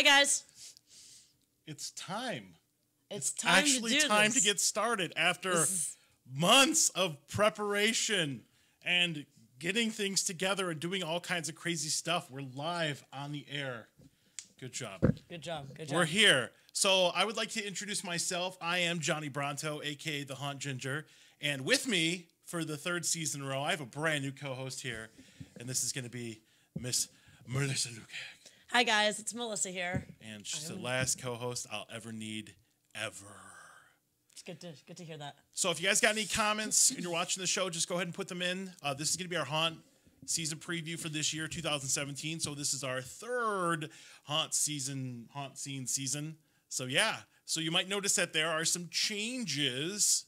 guys. It's time. It's time actually to do time this. to get started after months of preparation and getting things together and doing all kinds of crazy stuff. We're live on the air. Good job. Good job. Good job. We're here. So I would like to introduce myself. I am Johnny Bronto, a.k.a. the Haunt Ginger. And with me for the third season in a row, I have a brand new co-host here. And this is going to be Miss Melissa Luke. Hi, guys. It's Melissa here. And she's the last co-host I'll ever need, ever. It's good to hear that. So if you guys got any comments and you're watching the show, just go ahead and put them in. This is going to be our Haunt season preview for this year, 2017. So this is our third HauntScene season. So yeah, so you might notice that there are some changes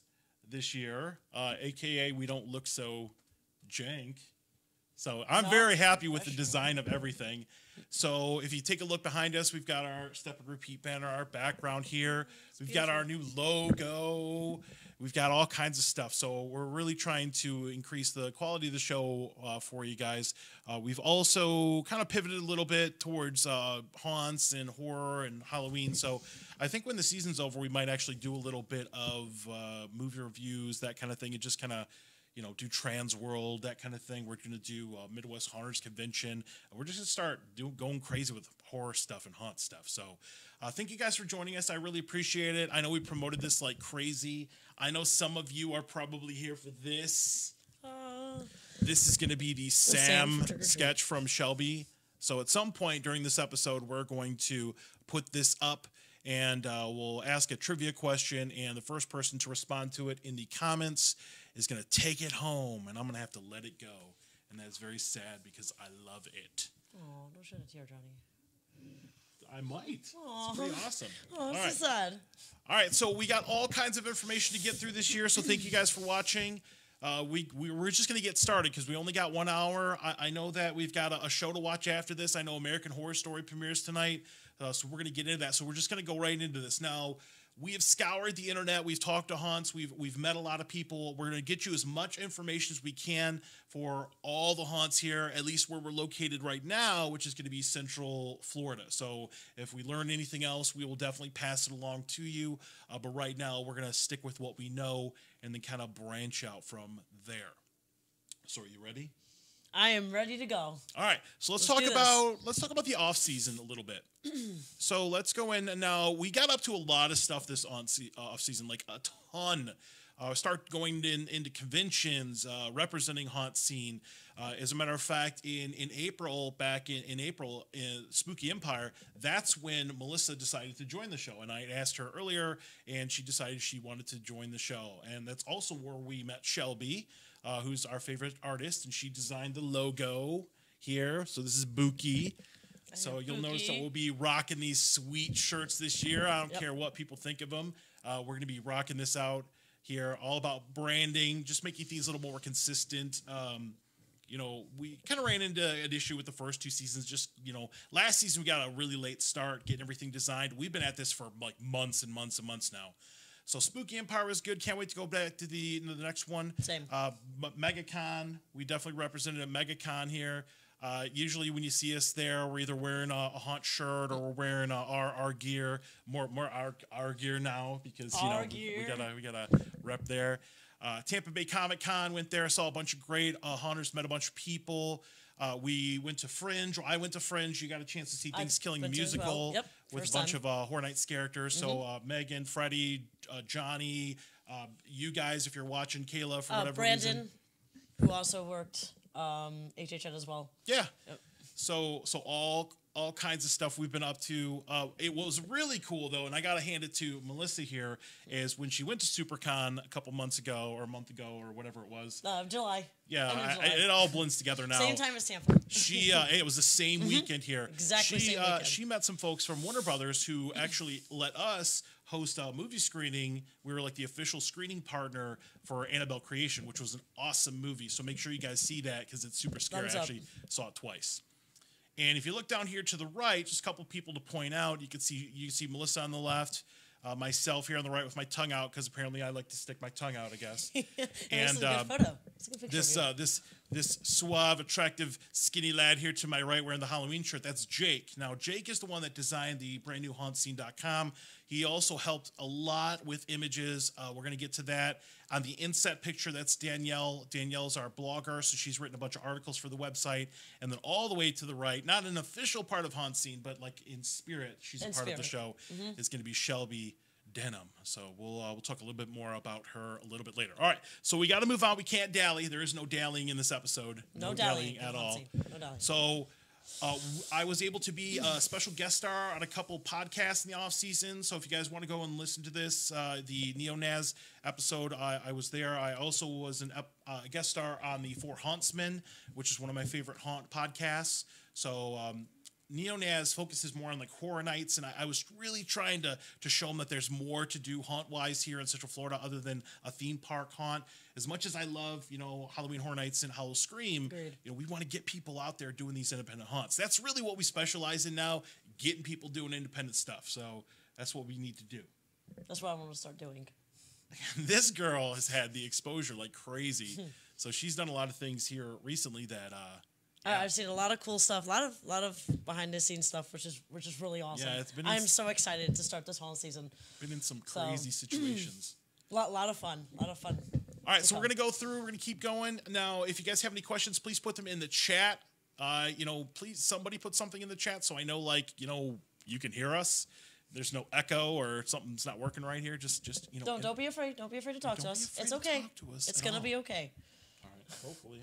this year, aka we don't look so jank. So I'm very happy with the design of everything. So if you take a look behind us, we've got our Step and Repeat banner, our background here. We've got our new logo. We've got all kinds of stuff. So we're really trying to increase the quality of the show for you guys. We've also kind of pivoted a little bit towards haunts and horror and Halloween. So I think when the season's over, we might actually do a little bit of movie reviews, that kind of thing, and just kind of, you know, do Trans World, that kind of thing. We're going to do Midwest Haunters Convention. And we're just going to start going crazy with horror stuff and haunt stuff. So thank you guys for joining us. I really appreciate it. I know we promoted this like crazy. I know some of you are probably here for this. This is going to be the Sam sketch from Shelby. So at some point during this episode, we're going to put this up. And we'll ask a trivia question, and the first person to respond to it in the comments is going to take it home, and I'm going to have to let it go. And that's very sad because I love it. Oh, don't shed a tear, Johnny. I might. Aww. It's pretty awesome. Oh, that's so sad. All right, so we got all kinds of information to get through this year, so thank you guys for watching. We're just going to get started because we only got 1 hour. I know that we've got a show to watch after this. I know American Horror Story premieres tonight, so we're going to get into that. So we're just going to go right into this. Now, we have scoured the internet. We've talked to haunts. We've met a lot of people. We're going to get you as much information as we can for all the haunts here, at least where we're located right now, which is going to be Central Florida. So if we learn anything else, we will definitely pass it along to you. But right now, we're going to stick with what we know and then kind of branch out from there. So are you ready? I am ready to go. All right, so let's talk about the off season a little bit. So let's go in and now we got up to a lot of stuff this off season, like a ton. Start going into conventions, representing HauntScene. As a matter of fact, in April, back in April, in Spooky Empire, that's when Melissa decided to join the show. And I asked her earlier, and she decided she wanted to join the show. And that's also where we met Shelby, who's our favorite artist, and she designed the logo here. So this is Bookie. So you'll notice that we'll be rocking these sweet shirts this year. I don't care what people think of them. We're going to be rocking this out here, all about branding, just making things a little more consistent. You know, we kind of ran into an issue with the first two seasons. Just, you know, last season we got a really late start getting everything designed. We've been at this for like months and months and months now. So Spooky Empire was good. Can't wait to go back to the next one. Same. MegaCon, we definitely represented a MegaCon here. Usually when you see us there, we're either wearing a haunt shirt or we're wearing our gear, more our gear now because you know we gotta rep there. Tampa Bay Comic Con, went there, saw a bunch of great haunters, met a bunch of people. We went to Fringe. I went to Fringe. You got a chance to see Things Killing the musical with a bunch of Horror Nights characters. So Megan, Freddie, Johnny, you guys, if you're watching, Kayla, for whatever Brandon, reason, who also worked HHN as well. Yeah. Yep. So all kinds of stuff we've been up to. It was really cool though, and I gotta hand it to Melissa here, is when she went to SuperCon a couple months ago or a month ago or whatever it was. July. Yeah, it all blends together now. Same time as Tampa. It was the same weekend here. Exactly same weekend. She met some folks from Warner Brothers who actually let us host a movie screening. We were like the official screening partner for Annabelle Creation, which was an awesome movie. So make sure you guys see that because it's super scary. I actually saw it twice. And if you look down here to the right, just a couple people to point out. You can see Melissa on the left, myself here on the right with my tongue out because apparently I like to stick my tongue out, I guess. And this is a good photo. It's a good picture. this suave, attractive, skinny lad here to my right wearing the Halloween shirt, that's Jake. Now, Jake is the one that designed the brand new HauntScene.com. He also helped a lot with images. We're going to get to that. On the inset picture, that's Danielle. Danielle's our blogger, so she's written a bunch of articles for the website. And then all the way to the right, not an official part of HauntScene, but like in spirit, she's a part of the show, is going to be Shelby Denham. So we'll talk a little bit more about her a little bit later. All right, so we got to move on. We can't dally. There is no dallying in this episode. No dallying at all. No dallying. So I was able to be a special guest star on a couple podcasts in the off season. So if you guys want to go and listen to this, the Neo-Naz episode, I was there. I also was a guest star on the For Hauntsmen, which is one of my favorite haunt podcasts. So Neo-Naz focuses more on like horror nights, and I was really trying to show them that there's more to do haunt-wise here in Central Florida other than a theme park haunt. As much as I love, Halloween Horror Nights and Hallow Scream, we want to get people out there doing these independent haunts. That's really what we specialize in now, getting people doing independent stuff. So that's what we need to do. That's what I want to start doing. This girl has had the exposure like crazy. So she's done a lot of things here recently that I've seen a lot of cool stuff, a lot of behind the scenes stuff, which is really awesome. Yeah, it's been. I'm so excited to start this haunt season. Been in some crazy situations. Lot of fun. All right, so we're gonna go through. We're gonna keep going. Now, if you guys have any questions, please put them in the chat. Please somebody put something in the chat so I know, you can hear us. There's no echo or something's not working right here. Just Don't be afraid. Don't be afraid to talk to us. It's okay. It's gonna be okay. All right. Hopefully,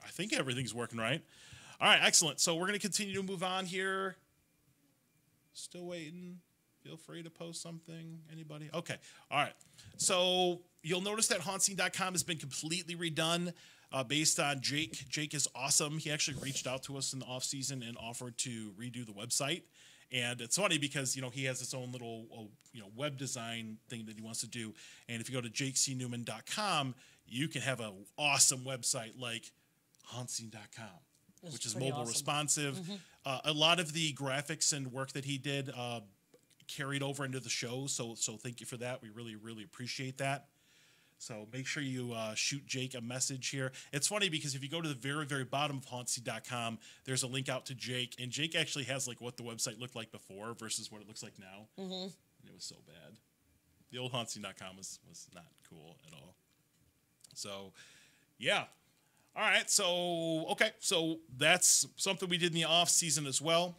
I think everything's working right. All right, excellent. So we're gonna continue to move on here. Still waiting. Feel free to post something. Anybody? Okay. All right. So you'll notice that HauntScene.com has been completely redone based on Jake. Jake is awesome. He actually reached out to us in the off season and offered to redo the website. And it's funny because, he has his own little, web design thing that he wants to do. And if you go to jakecnewman.com, you can have an awesome website like HauntScene.com, which is mobile responsive. A lot of the graphics and work that he did carried over into the show. So thank you for that. We really, really appreciate that. So make sure you shoot Jake a message here. It's funny because if you go to the very, very bottom of HauntScene.com, there's a link out to Jake. And Jake actually has what the website looked like before versus what it looks like now. And it was so bad. The old HauntScene.com was not cool at all. So, yeah. All right. So, okay. So that's something we did in the off season as well.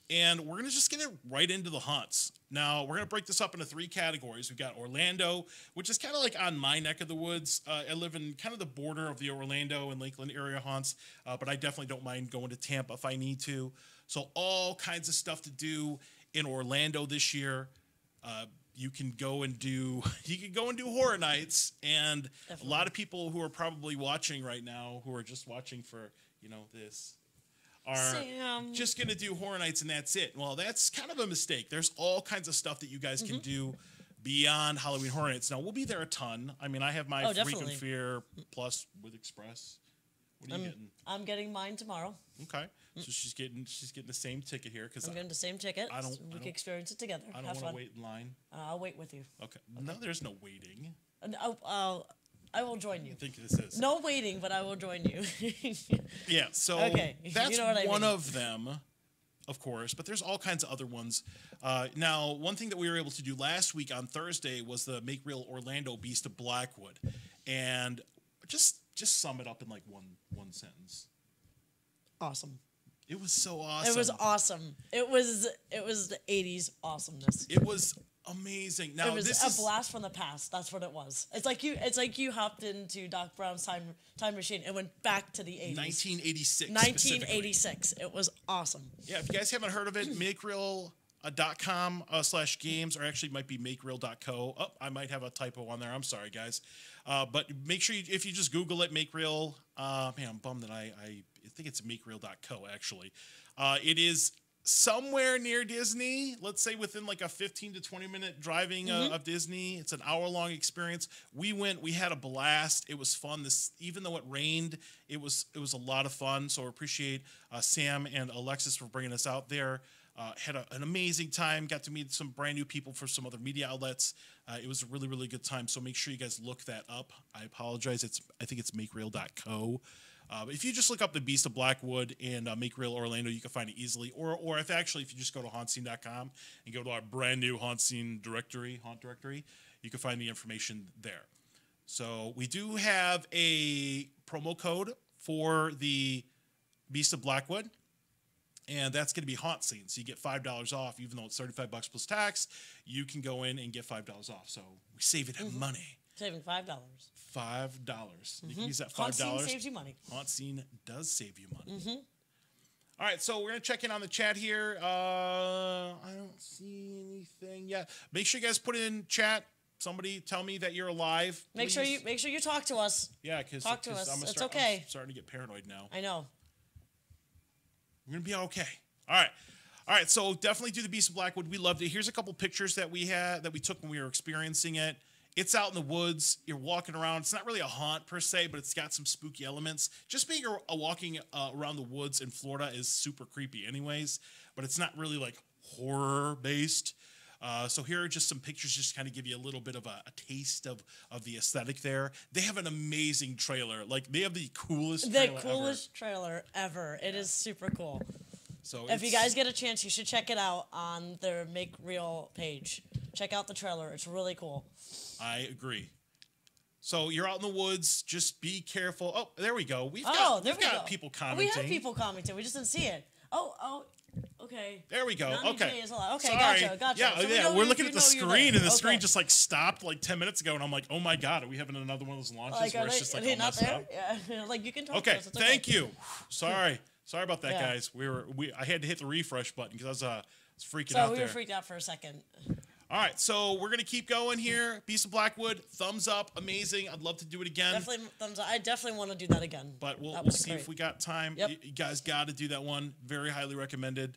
And we're going to just get it right into the haunts. Now, we're going to break this up into 3 categories. We've got Orlando, which is kind of like on my neck of the woods. I live in kind of the border of the Orlando and Lakeland area haunts, but I definitely don't mind going to Tampa if I need to. So all kinds of stuff to do in Orlando this year. You can go and do horror nights, and definitely. A lot of people who are probably watching right now, who are just watching for this, are just going to do horror nights and that's it. Well, that's kind of a mistake. There's all kinds of stuff that you guys can do beyond Halloween Horror Nights. Now, we'll be there a ton. I mean, I have my Freak and Fear Plus with Express. What are you getting? I'm getting mine tomorrow. Okay. So she's getting the same ticket here. I'm getting the same ticket. We can experience it together. I don't want to wait in line. I'll wait with you. Okay. No, there's no waiting. I will join you. I think this is. No waiting, but I will join you. Yeah, so that's one of them, of course, but there's all kinds of other ones. Now, one thing that we were able to do last week on Thursday was the Make Real Orlando Beast of Blackwood. And just sum it up in one sentence. Awesome. It was so awesome. It was awesome. It was the 80s awesomeness. It was amazing. Now, it was a blast from the past. That's what it was. It's like you hopped into Doc Brown's time machine and went back to the 80s. 1986. 1986. It was awesome. Yeah, if you guys haven't heard of it, makereal.com/games, or actually might be makereal.co. Oh, I might have a typo on there. I'm sorry, guys. But make sure if you just Google it, Make Real. Man, I'm bummed that I think it's makereal.co actually. It is somewhere near Disney, let's say within like a 15 to 20 minute driving of Disney. It's an hour-long experience. We went, we had a blast. It was fun. Even though it rained, it was a lot of fun. So I appreciate Sam and Alexis for bringing us out there. Had an amazing time. Got to meet some brand new people for some other media outlets. It was a really, really good time. So make sure you guys look that up. I apologize. I think it's makereal.co. If you just look up the Beast of Blackwood and Make Real Orlando, you can find it easily. Or if you just go to HauntScene.com and go to our brand new HauntScene directory, Haunt directory, you can find the information there. So we do have a promo code for the Beast of Blackwood, and that's going to be HauntScene. So you get $5 off, even though it's $35 plus tax. You can go in and get $5 off. So we save it money. Saving $5. $5. You can use that $5. HauntScene saves you money. HauntScene does save you money. All right, so we're gonna check in on the chat here. I don't see anything yet. Make sure you guys put it in chat. Somebody tell me that you're alive. Make sure you talk to us. Yeah, because talk to us. It's okay. I'm starting to get paranoid now. I know. We're gonna be okay. All right. So definitely do the Beast of Blackwood. We loved it. Here's a couple pictures that we took when we were experiencing it. It's out in the woods. You're walking around. It's not really a haunt per se, but it's got some spooky elements. Just being walking around the woods in Florida is super creepy anyways, but it's not really like horror based. So here are just some pictures just to kind of give you a little bit of a taste of the aesthetic there. They have an amazing trailer. Like, they have the coolest trailer ever. It is super cool. So if you guys get a chance, you should check it out on their Make Real page. Check out the trailer. It's really cool. I agree. So you're out in the woods. Just be careful. Oh, there we go. We've got people commenting. We have people commenting. We just didn't see it. Oh, okay. There we go. Okay. Okay, sorry. Gotcha. Yeah, so yeah. We're looking at the screen, and the screen just like stopped like 10 minutes ago, and I'm like, oh my god, are we having another one of those launches where it's just like all messed up? Yeah, like you can talk to us. It's thank you. Sorry about that, guys. I had to hit the refresh button because I was freaking out there. So we were freaked out for a second. All right, so we're going to keep going here. Beast of Blackwood, thumbs up, amazing. I'd love to do it again. Definitely thumbs up. I definitely want to do that again. But we'll see if we got time. Yep. You guys got to do that one. Very highly recommended.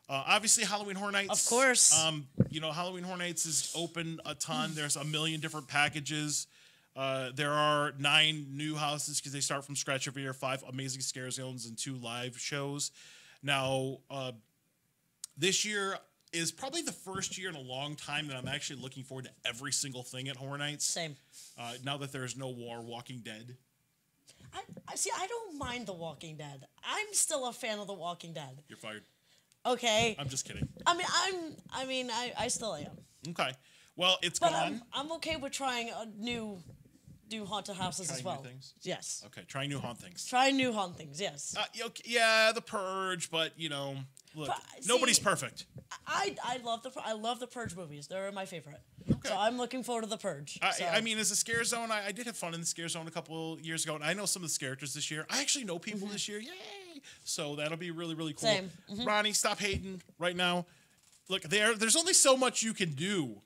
Obviously, Halloween Horror Nights. Of course. Halloween Horror Nights is open a ton. There's a million different packages. There are 9 new houses because they start from scratch every year, 5 amazing scare zones, and 2 live shows. Now, this year is probably the first year in a long time that I'm actually looking forward to every single thing at Horror Nights. Same. Now that there's no more Walking Dead. I see. I don't mind The Walking Dead. I'm still a fan of The Walking Dead. You're fired. Okay. I'm just kidding. I still am. Okay. Well, it's gone. I'm okay with trying new haunted houses as well. New things? Yes. Okay, trying new haunt things. Try new haunt things, yes. Yeah, The Purge, but look, nobody's perfect. I love the Purge movies. They're my favorite. Okay. So I'm looking forward to The Purge. As a scare zone, I did have fun in the scare zone a couple years ago, and I know some of the characters this year. I actually know people this year. Yay! So that'll be really, really cool. Same. Ronnie, stop hating right now. Look, there's only so much you can do,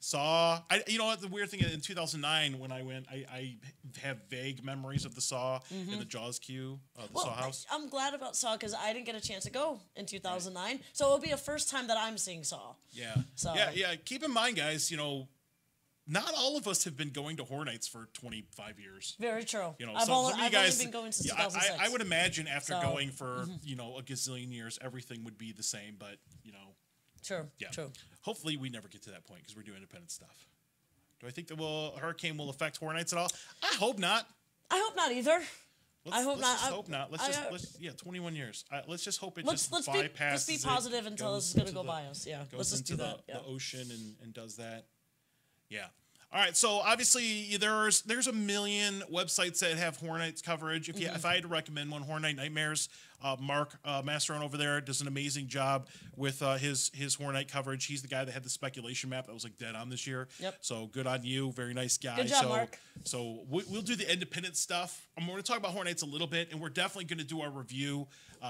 Saw. The weird thing, in 2009 when I went, I have vague memories of the Saw in the Jaws queue, Saw house. I'm glad about Saw because I didn't get a chance to go in 2009, so it'll be a first time that I'm seeing Saw. Yeah. So yeah. Keep in mind, guys. Not all of us have been going to Horror Nights for 25 years. Very true. I've only been going since 2006. I would imagine after going for a gazillion years, everything would be the same. But True. Yeah. True. Hopefully, we never get to that point because we're doing independent stuff. Do I think that hurricane will affect Horror Nights at all? I hope not. I hope not either. I hope not. Let's 21 years. Let's just hope bypasses. Let's be positive until this is going to go by us. Yeah. Let's just do that. The ocean and does that. Yeah. All right, so obviously there's a million websites that have Horror Nights coverage. If I had to recommend one, Horror Night Nightmares, Mark Masseron over there does an amazing job with his Horror Night coverage. He's the guy that had the speculation map that was like dead on this year. Yep. So good on you, very nice guy. Good job, Mark. So we'll do the independent stuff. We're going to talk about Horror Nights a little bit, and we're definitely going to do our review.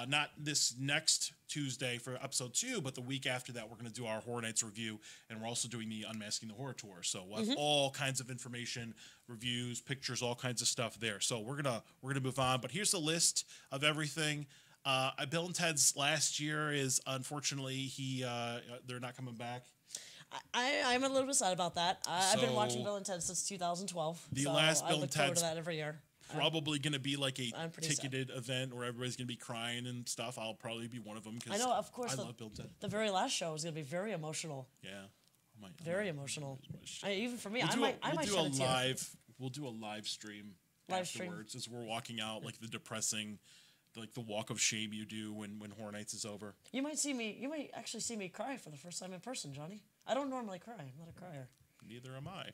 Not this next Tuesday for episode 2, but the week after that, we're going to do our Horror Nights review, and we're also doing the Unmasking the Horror tour. So we'll have all kinds of information, reviews, pictures, all kinds of stuff there. So we're gonna move on. But here's the list of everything. Bill and Ted's last year is unfortunately they're not coming back. I'm a little bit sad about that. I've been watching Bill and Ted since 2012. The last Bill and Ted's to that every year. Probably going to be like a ticketed event where everybody's going to be crying and stuff. I'll probably be one of them because I know, of course. I love Bill and Ted. The very last show is going to be very emotional. Yeah, very emotional. Even for me, we'll I might shed a tear. We'll do a live stream. live stream afterwards as we're walking out, like the depressing, like the walk of shame you do when Horror Nights is over. You might see me. You might actually see me cry for the first time in person, Johnny. I don't normally cry. I'm not a crier. Neither am I.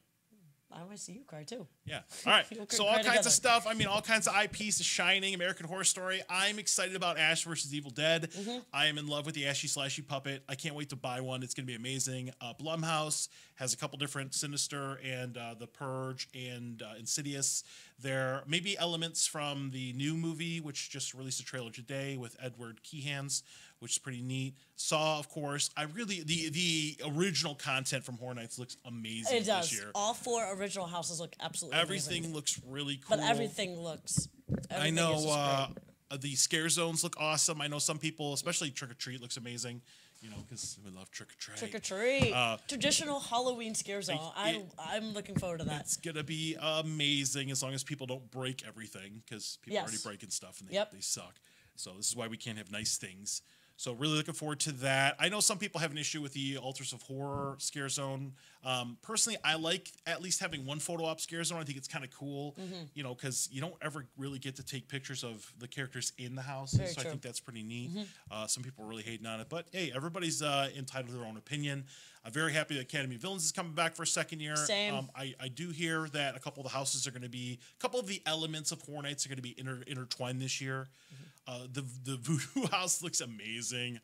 I might see you cry too. Yeah. All right. So all cry kinds together. of stuff. I mean, all kinds of IPs. The Shining, American Horror Story. I'm excited about Ash versus Evil Dead. I am in love with the Ashy Slashy puppet. I can't wait to buy one. It's going to be amazing. Blumhouse has a couple different Sinister and The Purge and Insidious. There may be elements from the new movie, which just released a trailer today with Edward Keehans, which is pretty neat. Saw, of course. I really the original content from Horror Nights looks amazing It does. this year. All 4 original houses look absolutely Everything amazing. looks really cool. But everything looks. I Everything is just know great. the scare zones look awesome. I know some people, especially Trick or Treat, looks amazing. You know, because we love Trick or Treat. Trick or treat. Traditional Halloween scare zone. I'm looking forward to that. It's gonna be amazing as long as people don't break everything, because people are already breaking stuff and they suck. So this is why we can't have nice things. So really looking forward to that. I know some people have an issue with the Altars of Horror scare zone. Personally, I like at least having one photo op scare zone. I think it's kind of cool, you know, because you don't ever really get to take pictures of the characters in the houses. Very so true. I think that's pretty neat. Some people are really hating on it, but hey, everybody's entitled to their own opinion. I'm very happy that Academy of Villains is coming back for a second year. Same. I do hear that a couple of the houses are going to be, a couple of the elements of Horror Nights are going to be intertwined this year. The Voodoo House looks amazing.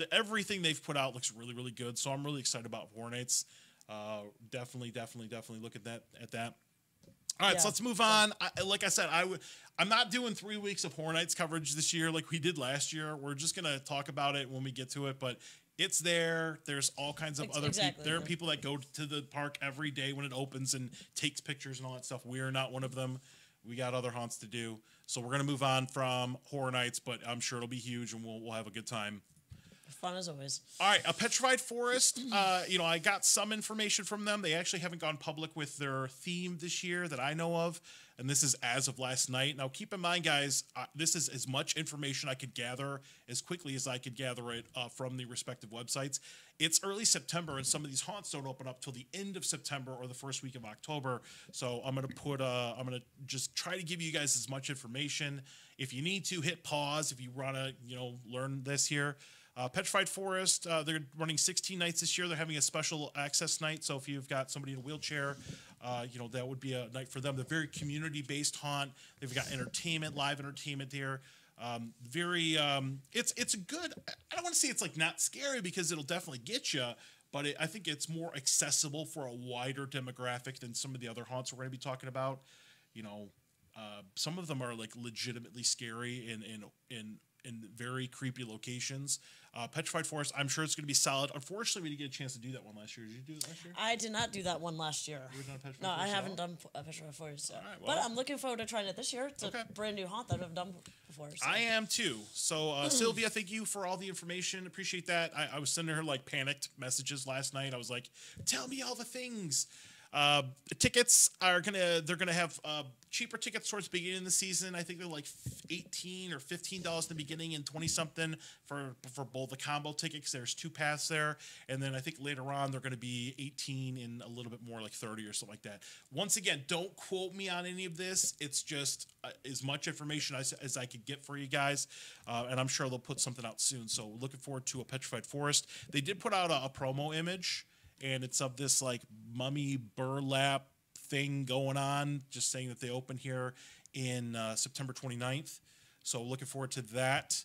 Everything they've put out looks really, really good. So I'm really excited about Horror Nights. Definitely look at that. All right, so let's move on. Like I said, I'm not doing 3 weeks of Horror Nights coverage this year like we did last year. We're just gonna talk about it when we get to it, but it's there. There's all kinds of other people. There are people that go to the park every day when it opens and takes pictures and all that stuff. We're not one of them. We got other haunts to do. So we're gonna move on from Horror Nights, but I'm sure it'll be huge and we'll have a good time. Fun as always. All right, a Petrified Forest. You know, I got some information from them. They actually haven't gone public with their theme this year that I know of, and this is as of last night. Now, keep in mind, guys, this is as much information I could gather as quickly as I could gather it from the respective websites. It's early September, and some of these haunts don't open up till the end of September or the first week of October. So I'm gonna just try to give you guys as much information. If you need to, hit pause if you wanna, you know, learn this here. Petrified Forest, they're running 16 nights this year. They're having a special access night. So if you've got somebody in a wheelchair, you know, that would be a night for them. They're very community-based haunt. They've got entertainment, live entertainment there. It's a good, I don't want to say it's like not scary because it'll definitely get you, but I think it's more accessible for a wider demographic than some of the other haunts we're going to be talking about. You know, some of them are like legitimately scary in very creepy locations. Petrified Forest, I'm sure it's going to be solid. Unfortunately, we didn't get a chance to do that one last year. Did you do it last year? I did not do that one last year. You done Petrified No, Forest I at haven't all? done a Petrified Forest yet. All right, well. But I'm looking forward to trying it this year. It's a brand new haunt that I've done before. So. I am too. So Sylvia, thank you for all the information. Appreciate that. I was sending her like panicked messages last night. I was like, tell me all the things. Tickets are they're gonna have cheaper tickets towards the beginning of the season. I think they're like $18 or $15 in the beginning and 20 something for both the combo tickets. There's 2 paths there, and then I think later on they're gonna be 18 and a little bit more like 30 or something like that. Once again, don't quote me on any of this. It's just as much information as I could get for you guys, and I'm sure they'll put something out soon. So looking forward to a Petrified Forest. They did put out a promo image. And it's of this like mummy burlap thing going on, just saying that they open here in September 29th. So looking forward to that.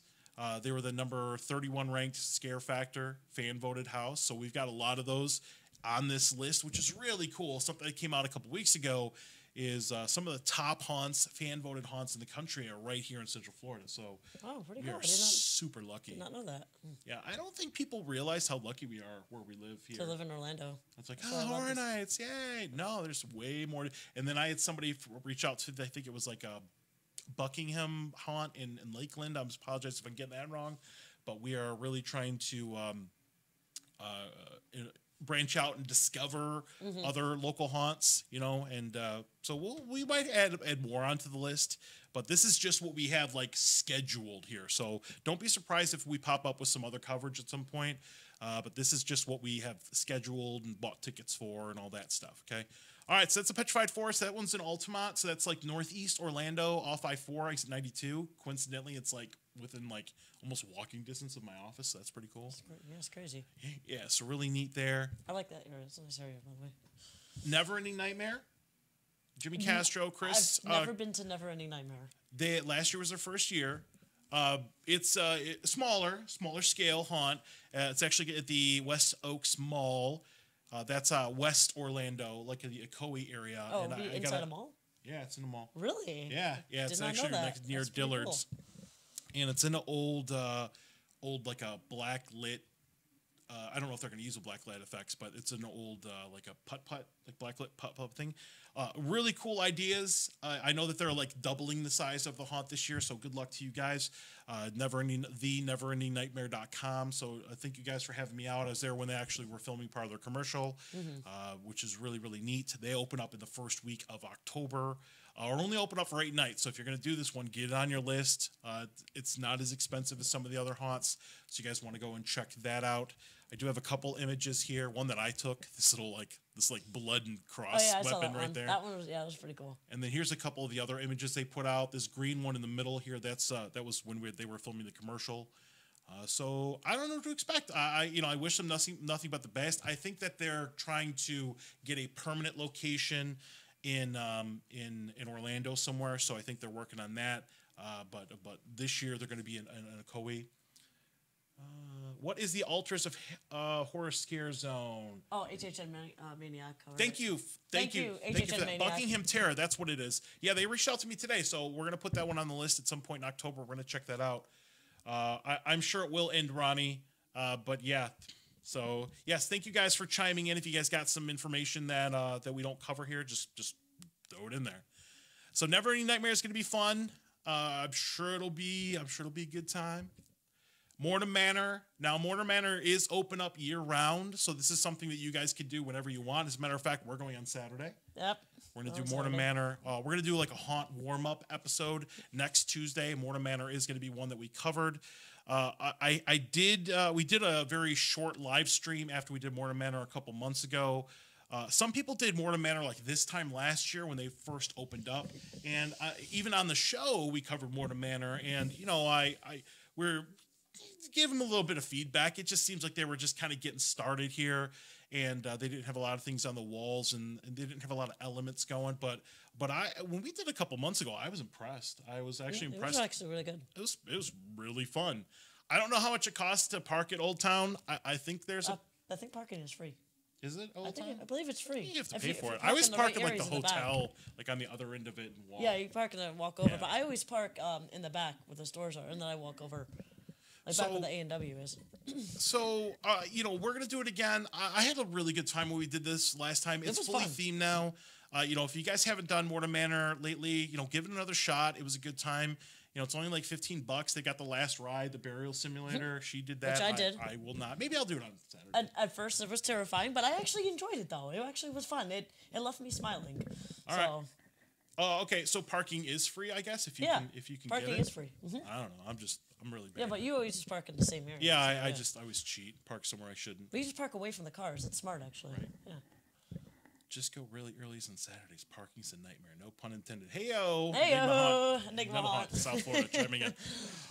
They were the number 31 ranked Scare Factor fan voted house. So we've got a lot of those on this list, which is really cool. Something that came out a couple weeks ago is some of the top haunts, fan voted haunts in the country are right here in Central Florida. So pretty we cool. are super lucky. Did not know that. Yeah, I don't think people realize how lucky we are where we live here. To live in Orlando. It's like, oh, Horror Nights, yay. No, there's way more. And then I had somebody reach out to, I think it was like a Buckingham haunt in Lakeland. I apologize if I'm getting that wrong. But we are really trying to branch out and discover other local haunts, you know, and so we might add more onto the list, but this is just what we have like scheduled here. So don't be surprised if we pop up with some other coverage at some point, but this is just what we have scheduled and bought tickets for and all that stuff. Okay. All right, so that's the Petrified Forest. That one's in Altamont, so that's like northeast Orlando, off I-4, exit 92. Coincidentally, it's like within like almost walking distance of my office, so that's pretty cool. Yeah, it's crazy. Yeah, so really neat there. I like that area. It's a nice area, by the way. Never Ending Nightmare. Jimmy Castro, Chris. I've never been to Never Ending Nightmare. Last year was their first year. It's smaller scale haunt. It's actually at the West Oaks Mall. That's West Orlando, like in the Ocoee area. Oh, and inside a mall? Yeah, it's in a mall. Really? Yeah. It's actually like near Dillard's, and it's in an old like a black lit. I don't know if they're going to use the black light effects, but it's an old like a putt like black lit putt thing. Really cool ideas. I know that they're like doubling the size of the haunt this year, so good luck to you guys. Neverendingnightmare.com. So thank you guys for having me out. I was there when they actually were filming part of their commercial, which is really, really neat. They open up in the first week of October. Or only open up for 8 nights. So if you're going to do this one, get it on your list. It's not as expensive as some of the other haunts, so you guys want to go and check that out. I do have a couple images here. One that I took, this blood and cross weapon right there. That one was that was pretty cool. And then here's a couple of the other images they put out. This green one in the middle here, that was when they were filming the commercial. So I don't know what to expect. I wish them nothing but the best. I think that they're trying to get a permanent location in Orlando somewhere, so I think they're working on that. But this year they're going to be in Ocoee. What is the Altars of Horror Scare Zone? Oh, HHN Maniac. Thank you for that. Buckingham Terror, that's what it is. Yeah, they reached out to me today, so we're going to put that one on the list at some point in October. We're going to check that out. I'm sure it will end, Ronnie. But yeah. So yes, thank you guys for chiming in. If you guys got some information that we don't cover here, just throw it in there. So Never Ending Nightmare is going to be fun. I'm sure it'll be a good time. Mortem Manor. Now Mortem Manor is open up year round, so this is something that you guys can do whenever you want. As a matter of fact, we're going on Saturday. Yep. We're going to do Mortem Manor. We're going to do like a haunt warm-up episode next Tuesday. Mortem Manor is going to be one that we covered. We did a very short live stream after we did Mortem Manor a couple months ago. Some people did Mortem Manor like this time last year when they first opened up, and even on the show we covered Mortem Manor, and we're give them a little bit of feedback. It just seems like they were just kind of getting started here, and they didn't have a lot of things on the walls, and they didn't have a lot of elements going. But when we did a couple months ago, I was impressed. I was actually impressed. It was actually really good. It was really fun. I don't know how much it costs to park at Old Town. I think there's I think parking is free. Is it Old Town? I believe it's free. You have to pay for it. I always park at like the hotel, like on the other end of it, and walk. Yeah, you park and then walk over. Yeah. But I always park in the back where the stores are, and then I walk over. Like back where the A&W is. So, we're going to do it again. I had a really good time when we did this last time. It's fully themed now. If you guys haven't done Mortem Manor lately, give it another shot. It was a good time. It's only like $15. They got the last ride, the burial simulator. She did that. Which I did. I will not. Maybe I'll do it on Saturday. At first, it was terrifying, but I actually enjoyed it, though. It actually was fun. It left me smiling. All right. Oh, okay. So parking is free, I guess, if you can parking get it. Is free. I don't know. I'm really bad. Yeah, but you always just park in the same area. Yeah, I always cheat. Park somewhere I shouldn't. But you just park away from the cars. It's smart, actually. Right. Yeah. Just go really early on Saturdays. Parking's a nightmare. No pun intended. Heyo. Enigma Haunt. South Florida chiming in.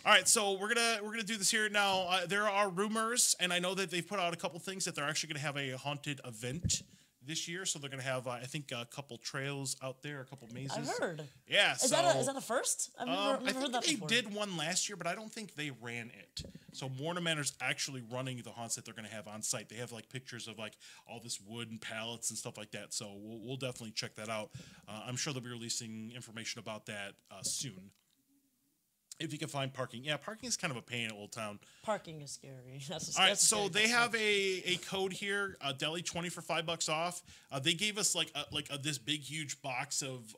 All right, so we're gonna do this here now. There are rumors, and I know that they've put out a couple things that they're actually gonna have a haunted event this year. So they're gonna have, I think, a couple trails out there, a couple mazes. I've heard. Yeah. Is that a first? I've never heard that before. They did one last year, but I don't think they ran it. So Mortem Manor's actually running the haunts that they're going to have on site. They have like pictures of like all this wood and pallets and stuff like that. So we'll definitely check that out. I'm sure they'll be releasing information about that soon. If you can find parking. Yeah, parking is kind of a pain at Old Town. Parking is scary. All right, so they have a code here, Deli 20 for $5 off. They gave us this big huge box of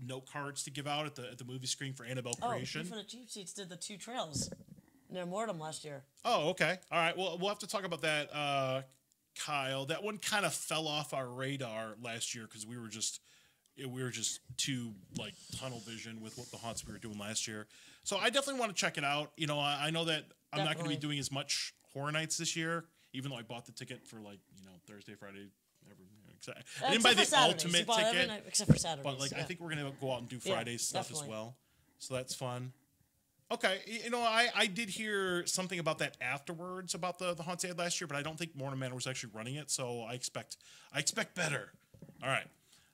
note cards to give out at the movie screen for Annabelle Creation. Oh, the Cheap Seats did the 2 trails near Mortem last year. Oh, okay. All right. Well, we'll have to talk about that, Kyle. That one kind of fell off our radar last year because we were just too like tunnel vision with what the haunts we were doing last year. So I definitely want to check it out. I know that I'm not going to be doing as much Horror Nights this year, even though I bought the ticket for Thursday, Friday, I didn't buy the ultimate ticket, every night except for Saturdays. but like I think we're gonna go out and do Fridays stuff definitely. as well. So that's fun. Okay, I did hear something about that afterwards about the haunts they had last year, but I don't think Mortar Manor was actually running it, so I expect better. All right.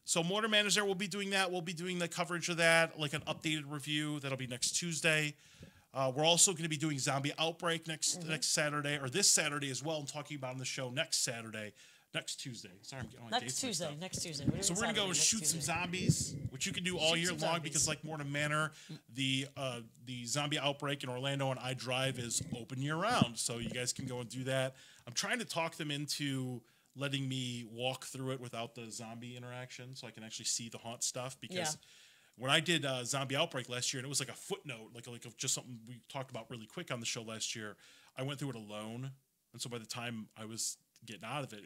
So Mortar Manor's there. We'll be doing that. We'll be doing the coverage of that, like an updated review. That'll be next Tuesday. We're also going to be doing Zombie Outbreak next Saturday, or this Saturday as well, and talking about on the show next Tuesday. Sorry, I'm getting my dates mixed up. Next Tuesday. So we're going to go shoot some zombies, which you can do all year long because like Mortar Manor, the Zombie Outbreak in Orlando and iDrive is open year round. So you guys can go and do that. I'm trying to talk them into letting me walk through it without the zombie interaction so I can actually see the haunt stuff because when I did Zombie Outbreak last year, and it was like a footnote, like just something we talked about really quick on the show last year, I went through it alone. And so by the time I was getting out of it,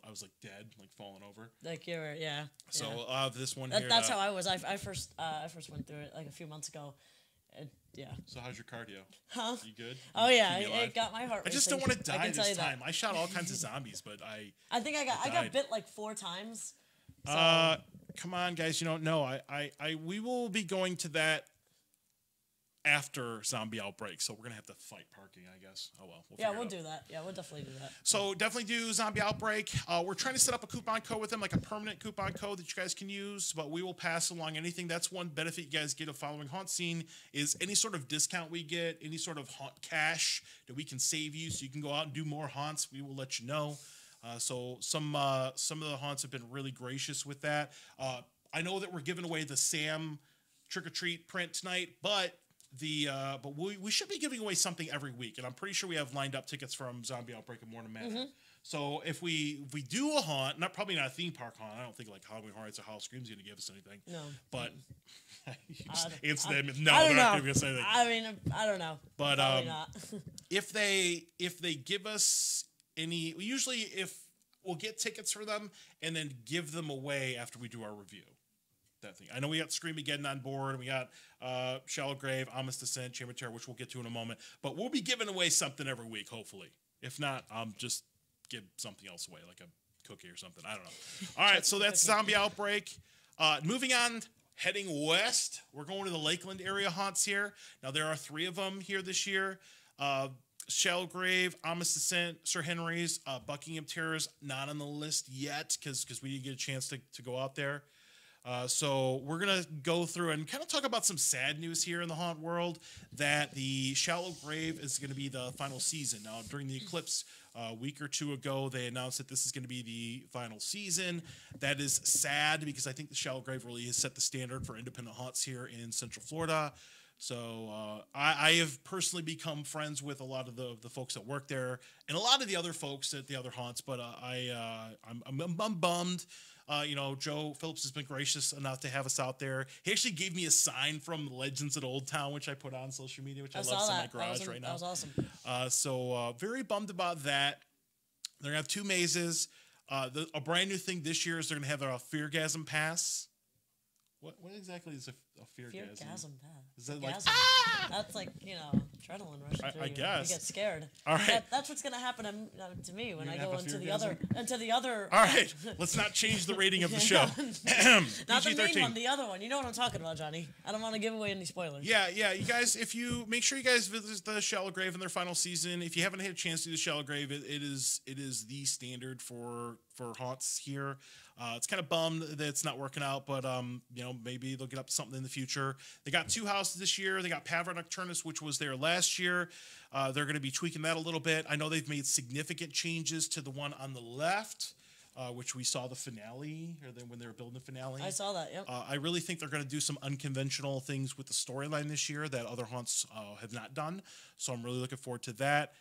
I was like dead, like falling over. Like you were, yeah. So this one here. That's how I was. I first went through it like a few months ago. Yeah. So how's your cardio? Huh? You good? Oh yeah, it got my heart racing. I just don't want to die this time. I shot all kinds of zombies, but I think I got bit like 4 times. So. Come on, guys. You don't know. We will be going to that after Zombie Outbreak, so we're gonna have to fight parking, I guess. Oh well. We'll do that. Yeah, we'll definitely do that. So definitely do Zombie Outbreak. We're trying to set up a coupon code with them, like a permanent coupon code that you guys can use, but we will pass along anything. That's one benefit you guys get of following HauntScene is any sort of discount we get, any sort of haunt cash that we can save you so you can go out and do more haunts. We will let you know. So some of the haunts have been really gracious with that. I know that we're giving away the Sam Trick or Treat print tonight, but we should be giving away something every week, and I'm pretty sure we have lined up tickets from Zombie Outbreak and Mortar Manor. So if we do a haunt, probably not a theme park haunt. I don't think like Halloween Horror Nights or Hall Scream's going to give us anything. No, but answer them. No, they're not giving us anything. I mean, I don't know. But probably not. if they give us any, usually we'll get tickets for them and then give them away after we do our review. That thing. I know we got Screamageddon on board, and we got Shallow Grave, Ominous Descent, Chamber Terror, which we'll get to in a moment. But we'll be giving away something every week, hopefully. If not, just give something else away, like a cookie or something. I don't know. All right, so that's Zombie Outbreak. Moving on, heading west, we're going to the Lakeland area haunts here. Now, there are 3 of them here this year. Shallow Grave, Ominous Descent, Sir Henry's, Buckingham Terrors, not on the list yet because we didn't get a chance to go out there. So we're going to go through and kind of talk about some sad news here in the haunt world, that the Shallow Grave is going to be the final season. Now, during the eclipse a week or 2 ago, they announced that this is going to be the final season. That is sad because I think the Shallow Grave really has set the standard for independent haunts here in Central Florida. So I have personally become friends with a lot of the folks that work there and a lot of the other folks at the other haunts, but I'm bummed. Joe Phillips has been gracious enough to have us out there. He actually gave me a sign from Legends at Old Town, which I put on social media, which I love in my garage right now. That was awesome. So very bummed about that. They're going to have 2 mazes. A brand new thing this year is they're going to have a Feargasm Pass. What exactly is a Feargasm? Feargasm Pass. Is that like That's like adrenaline rushing through I you. guess You get scared. All right, that's what's gonna happen to me when I go into the other. All right, let's not change the rating of the show. Not the main one, the other one. You know what I'm talking about, Johnny. I don't want to give away any spoilers. Yeah. You guys, make sure you guys visit the Shallow Grave in their final season. If you haven't had a chance to do the Shallow Grave, it is the standard for haunts here. It's kind of bummed that it's not working out, but maybe they'll get up to something in the future. They got 2 houses this year. They got Pavra Nocturnus, which was there last year. They're going to be tweaking that a little bit. I know they've made significant changes to the one on the left, which we saw the finale, when they were building the finale. I saw that, yep. I really think they're going to do some unconventional things with the storyline this year that other haunts have not done. So I'm really looking forward to that.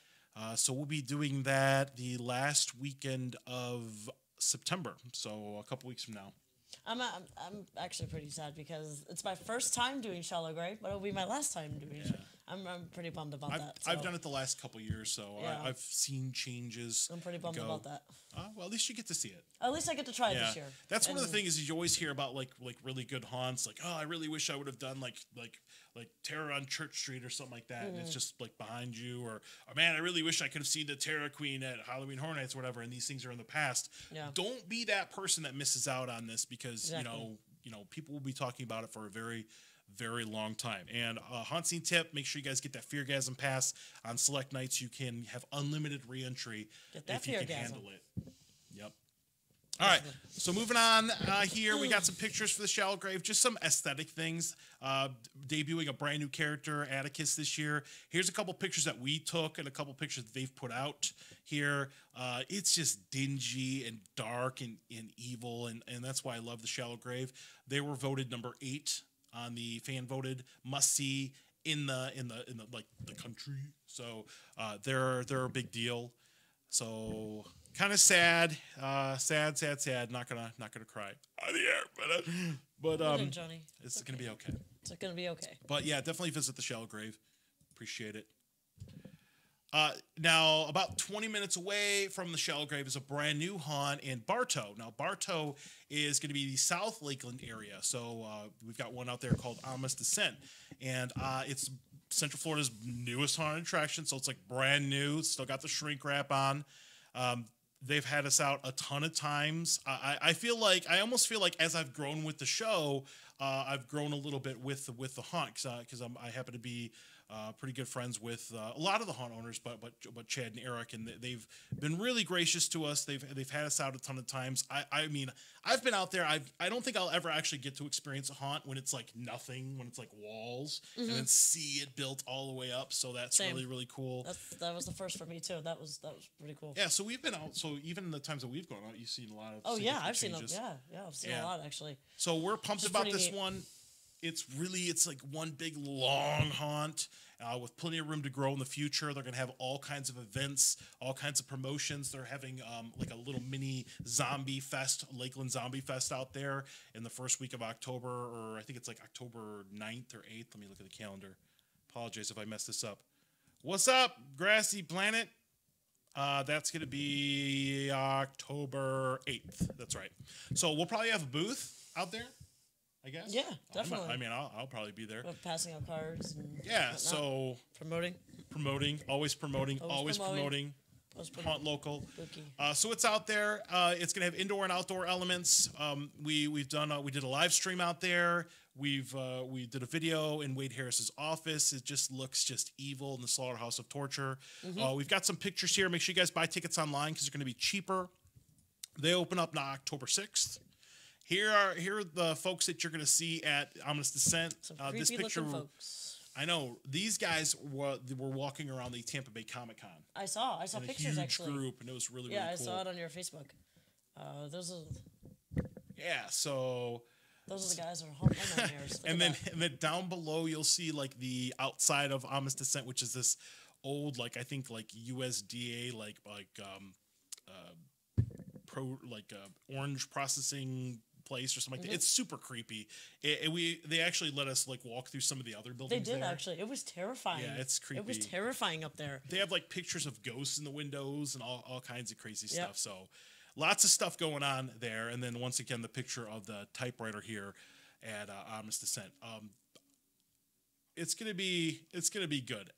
So we'll be doing that the last weekend of September, so a couple weeks from now. I'm actually pretty sad because it's my first time doing Shallow Grave, but it'll be my last time doing. I'm pretty bummed about that. I've done it the last couple years, so Yeah. I've seen changes. I'm pretty bummed about that. Well, at least you get to see it. At least I get to try it this year. That's one of the things is you always hear about like really good haunts. Like, oh, I really wish I would have done like Terror on Church Street or something like that, and it's just like behind you. Or man, I really wish I could have seen the Terror Queen at Halloween Horror Nights or whatever. And these things are in the past. Yeah. Don't be that person that misses out on this because Exactly. you know people will be talking about it for a very long time. And HauntScene tip, make sure you guys get that Feargasm pass. On select nights, you can have unlimited re-entry if you can handle it. Yep. All right, so moving on here, we got some pictures for the Shallow Grave, just some aesthetic things. Debuting a brand new character, Atticus, this year. Here's a couple pictures that we took and a couple pictures that they've put out here. It's just dingy and dark and evil, and that's why I love the Shallow Grave. They were voted number 8 on the fan voted must see in the like the country. So they're a big deal. So kind of sad, sad. Not gonna cry on the air, but Johnny. it's gonna be okay. It's gonna be okay. But yeah, definitely visit the Shallow Grave. Appreciate it. Now, about 20 minutes away from the Shallow Grave is a brand new haunt in Bartow. Now, Bartow is going to be the South Lakeland area. So we've got one out there called Ominous Descent. And it's Central Florida's newest haunted attraction. So it's like brand new. Still got the shrink wrap on. They've had us out a ton of times. I almost feel like as I've grown with the show, I've grown a little bit with the haunt because I happen to be pretty good friends with a lot of the haunt owners, but Chad and Eric, and they've been really gracious to us. They've had us out a ton of times. I mean, I've been out there. I don't think I'll ever actually get to experience a haunt when it's like nothing, when it's like walls, and then see it built all the way up. So that's really cool. That was the first for me too. That was pretty cool. Yeah, so we've been out. So even the times that we've gone out, you've seen a lot of. Oh yeah, I've changes. seen them. Yeah, I've seen a lot actually. So we're pumped Just about pretty this neat. one. It's like one big long haunt with plenty of room to grow in the future. They're going to have all kinds of events, all kinds of promotions. They're having like a little mini zombie fest, Lakeland Zombie Fest out there in the first week of October, or I think it's like October 9th or 8th. Let me look at the calendar. Apologize if I messed this up. What's up, Grassy Planet? That's going to be October 8th. That's right. So we'll probably have a booth out there, I guess. Yeah, definitely. I mean, I'll probably be there. We're passing out cards. And Yeah, whatnot. so always promoting. Haunt local. So it's out there. It's gonna have indoor and outdoor elements. We did a live stream out there. We did a video in Wade Harris's office. It just looks just evil in the slaughterhouse of torture. We've got some pictures here. Make sure you guys buy tickets online because they're gonna be cheaper. They open up on October 6th. Here are the folks that you're going to see at Ominous Descent. Some This creepy picture, looking folks. I know these guys were walking around the Tampa Bay Comic Con. I saw in pictures a huge actually. group, and it was really Yeah, really I cool. saw it on your Facebook. Those are So the guys who are haunting nightmares. and then down below you'll see like the outside of Ominous Descent, which is this old I think USDA orange processing place or something like that. It's super creepy. They actually let us walk through some of the other buildings. They did there. actually. It was terrifying. Yeah, it's creepy. It was terrifying up there. They have pictures of ghosts in the windows and all kinds of crazy Yep. stuff. So lots of stuff going on there. And then once again, the picture of the typewriter here at Ominous Descent. It's gonna be good.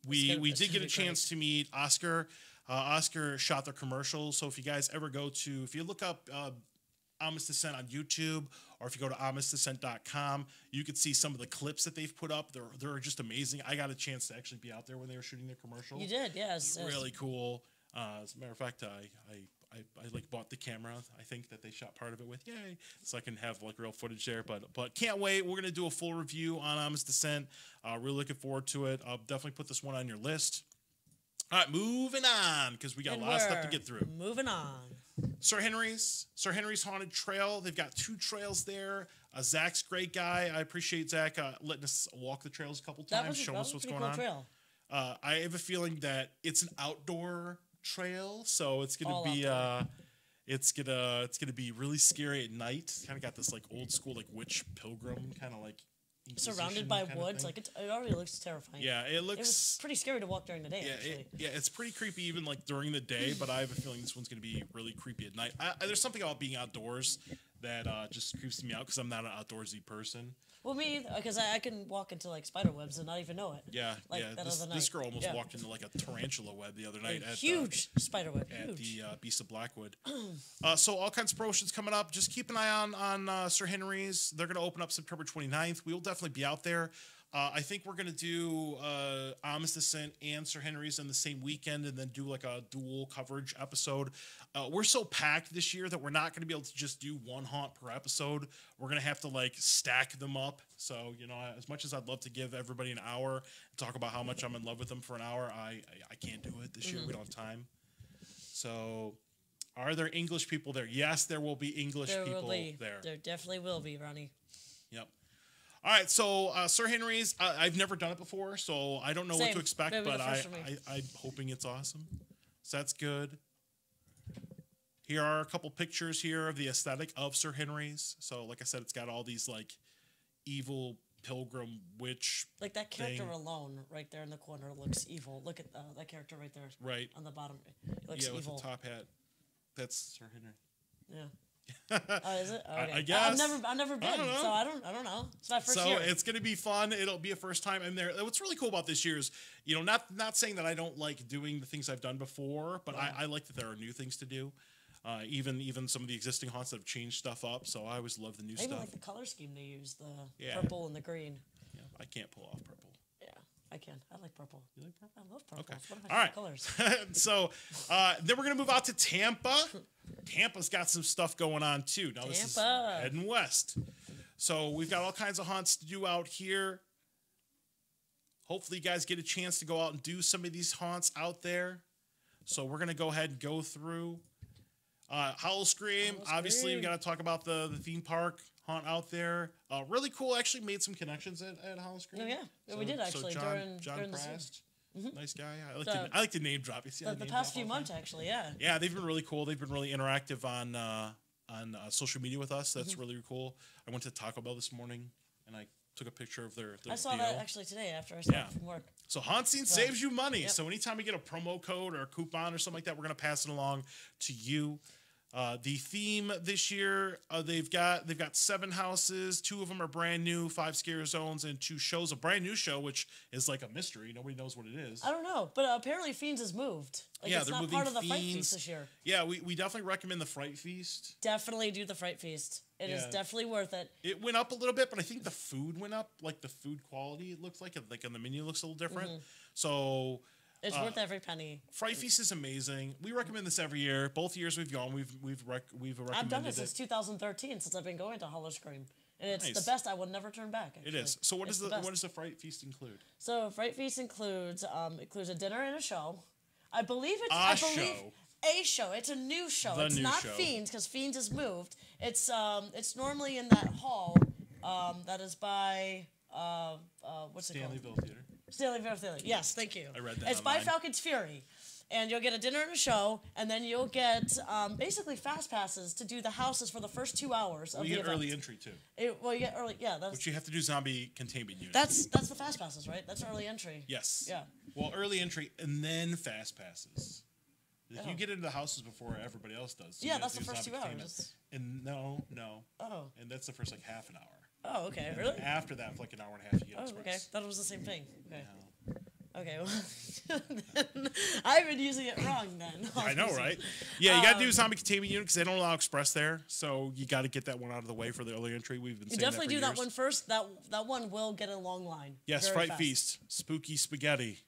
We did get a chance to meet Oscar. Oscar shot their commercial. So if you guys ever if you look up Ominous Descent on YouTube, or if you go to ominousdescent.com, you could see some of the clips that they've put up. They're just amazing. I got a chance to actually be out there when they were shooting their commercial. You did, yes. Really cool. As a matter of fact, I bought the camera. I think that they shot part of it with, yay, so I can have real footage there. But can't wait. We're gonna do a full review on Ominous Descent. Really looking forward to it. I'll definitely put this one on your list. All right, moving on because we got a lot of stuff to get through. Moving on. Sir Henry's Haunted Trail. They've got 2 trails there. Zach's a great guy. I appreciate Zach letting us walk the trails a couple times, showing us what's going on. Trail. I have a feeling that it's an outdoor trail, so it's gonna be it's gonna be really scary at night. Kind of got this old school witch pilgrim kind of surrounded by woods. Like it already looks terrifying. Yeah, it looks. It was pretty scary to walk during the day. Yeah, actually. it's pretty creepy even like during the day. But I have a feeling this one's gonna be really creepy at night. There's something about being outdoors that just creeps me out because I'm not an outdoorsy person. Well, me, because I can walk into like spider webs and not even know it. Yeah, like yeah. that other night. This girl almost walked into like a tarantula web the other night. At huge spider web. At the Beast of Blackwood. So all kinds of promotions coming up. Just keep an eye on Sir Henry's. They're going to open up September 29th. We will definitely be out there. I think we're going to do Amish Descent and Sir Henry's in the same weekend and then do like a dual coverage episode. We're so packed this year that we're not going to be able to just do one haunt per episode. We're going to have to like stack them up. So, you know, as much as I'd love to give everybody an hour and talk about how much I'm in love with them for an hour, I can't do it this year. We don't have time. So, are there English people there? Yes, there will be English people there. There definitely will be, Ronnie. Yep. All right, so Sir Henry's, I've never done it before, so I don't know what to expect, but I'm hoping it's awesome. So that's good. Here are a couple pictures here of the aesthetic of Sir Henry's. So like I said, it's got all these like evil pilgrim witch like that character alone right there in the corner looks evil. Look at that character right there. Right. On the bottom. It looks evil. With the top hat. That's Sir Henry. Yeah. Oh, is it? Oh, okay. I guess. I've never been, so I don't know. It's my first year. So it's gonna be fun. It'll be a first time. And what's really cool about this year is, you know, not saying that I don't like doing the things I've done before, but I like that there are new things to do. Even some of the existing haunts that have changed stuff up. So I always love the new stuff. I even like the color scheme they use, the purple and the green. Yeah, I can't pull off purple. Yeah, I can. I like purple. You like purple? I love purple. Okay. It's one of my favorite colors. So then we're gonna move out to Tampa. Tampa's got some stuff going on too. Now this is heading west. So we've got all kinds of haunts to do out here. Hopefully you guys get a chance to go out and do some of these haunts out there. So we're gonna go ahead and go through Howl Scream. Obviously we gotta talk about the theme park haunt out there. Really cool. Actually made some connections at Howl Scream. Oh yeah, we did actually during the Prast. Nice guy. I like to name drop. You see the past few months, actually, yeah. Yeah, they've been really cool. They've been really interactive on social media with us. That's really cool. I went to Taco Bell this morning and I took a picture of their I saw that actually today after I started from work. So HauntScene saves you money. So anytime we get a promo code or a coupon or something like that, we're gonna pass it along to you. The theme this year, they've got 7 houses. 2 of them are brand new, 5 scare zones, and 2 shows. A brand new show, which is like a mystery. Nobody knows what it is. I don't know, but apparently Fiends has moved. Like, yeah, it's they're not moving part of the Fiends. Fright Feast this year. Yeah, we definitely recommend the Fright Feast. Definitely do the Fright Feast. It is definitely worth it. It went up a little bit, but I think the food went up. Like the food quality, it looks like on the menu looks a little different. So. It's worth every penny. Fright Feast is amazing. We recommend this every year. Both years we've gone, we've recommended I've done it since 2013, since I've been going to Howl Scream, and it's the best. I will never turn back. Actually. It is. So what does the Fright Feast include? So Fright Feast includes a dinner and a show. I believe it's a show. It's a new show. It's not Fiends because Fiends has moved. It's normally in that hall that is by what's it called? Stanleyville Theater. Stanleyville Theater. Yes, thank you. I read that. It's by Falcon's Fury. And you'll get a dinner and a show, and then you'll get basically fast passes to do the houses for the first 2 hours of the event. You get early entry too. You get early, yeah. Which you have to do zombie containment unit. That's the fast passes, right? That's early entry. Yes. Yeah. Well, early entry and then fast passes. If you get into the houses before everybody else does. So that's the first 2 hours. And no. Oh. And that's the first like half an hour. Oh, okay. And really? After that, for like an hour and a half, you get express. Okay. Thought it was the same thing. Okay. No. Okay. Well, I've been using it wrong then. I know, right? Yeah, you got to do zombie containment unit because they don't allow express there. So you got to get that one out of the way for the early entry. We've been saying definitely that for do years. That one first. That one will get a long line. Yes, Fright Feast, Spooky Spaghetti.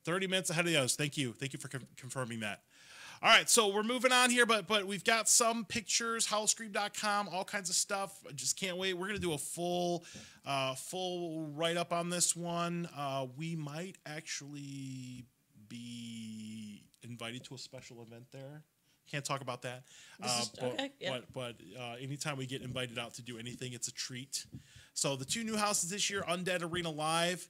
30 minutes ahead of the others. Thank you for confirming that. All right, so we're moving on here, but we've got some pictures, howlscream.com, all kinds of stuff. I just can't wait. We're going to do a full write-up on this one. We might actually be invited to a special event there. Can't talk about that. But anytime we get invited out to do anything, it's a treat. So the 2 new houses this year, Undead Arena Live.